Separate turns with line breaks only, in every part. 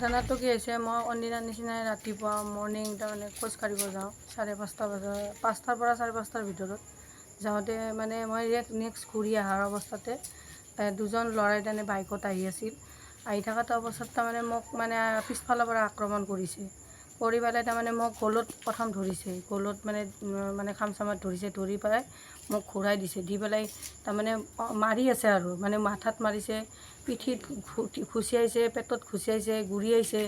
ঘটনাটো কি হৈছে, মই অন্যদিনাৰ নিচিনাই ৰাতিপুৱা মৰ্ণিং তাৰমানে খোজকাঢ়িব যাওঁ 5:30 বজাৰ 5টাৰ পৰা 5:30টাৰ ভিতৰত যাওঁতে মানে মই নেক্সট ঘূৰি অহাৰ অৱস্থাতে দুজন ল'ৰাই তাৰমানে বাইকত আহি আছিল। আহি থকাটো অৱস্থাত তাৰমানে মোক মানে পিছফালৰ পৰা আক্ৰমণ কৰিছে। কৰি পেলাই তাৰমানে মোক গলত প্ৰথম ধৰিছে, গলত মানে খামচামাত ধৰিছে, ধৰি পেলাই মোক ঘূৰাই দিছে, দি পেলাই তাৰমানে মাৰি আছে আৰু মানে মাথাত মাৰিছে, পিঠিত খুচিয়াইছে, পেটত খুচিয়াইছে, গুৰিয়াইছে।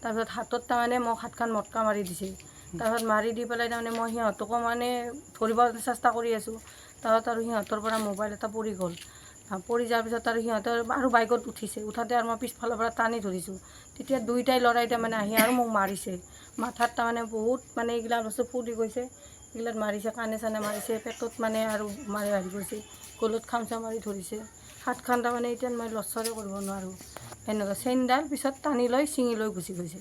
তাৰপিছত হাতত তাৰমানে মোক হাতখন মটকা মাৰি দিছে। তাৰপিছত মাৰি দি পেলাই তাৰমানে মই সিহঁতকো মানে ধৰিব চেষ্টা কৰি আছোঁ। তাৰপিছত আৰু সিহঁতৰ পৰা মোবাইল এটা পৰি গ'ল। পৰি যোৱাৰ পিছত আৰু সিহঁতৰ আৰু বাইকত উঠিছে, উঠাতে আৰু মই পিছফালৰ পৰা টানি ধৰিছোঁ। তেতিয়া দুইটাই ল'ৰাই তাৰমানে আহি আৰু মোক মাৰিছে। মাথাত তাৰমানে বহুত মানে এইগিলা বস্তু ফুলি গৈছে, এইগিলাত মাৰিছে, কাণে চানে মাৰিছে, পেটত মানে আৰু মাৰি গৈছে, গলত খামচা মাৰি ধৰিছে। হাতখন তাৰমানে এতিয়া মই লৰচৰে কৰিব নোৱাৰোঁ। এনেকুৱা চেইনডাল পিছত টানি লৈ ছিঙি লৈ গুচি গৈছে।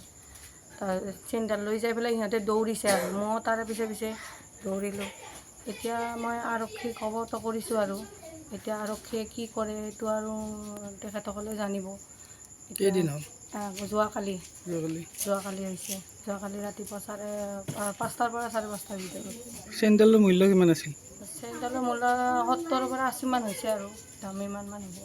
তাৰ চেইনডাল লৈ যাই পেলাই সিহঁতে দৌৰিছে আৰু ময়ো তাৰে পিছে পিছে দৌৰিলোঁ। এতিয়া মই আৰক্ষীক খবৰটো কৰিছোঁ আৰু এতিয়া আৰক্ষীয়ে কি কৰে সেইটো আৰু তেখেতসকলে জানিব।
কেইদিন হ'ল?
যোৱাকালি হৈছে, যোৱাকালি ৰাতিপুৱা 5:30 পৰা 5:30টাৰ ভিতৰত।
চেইনডালৰ মূল্য কিমান আছিল?
চেইনডালৰ মূল্য 70 পৰা 80 মান হৈছে আৰু দাম ইমান হ'ব।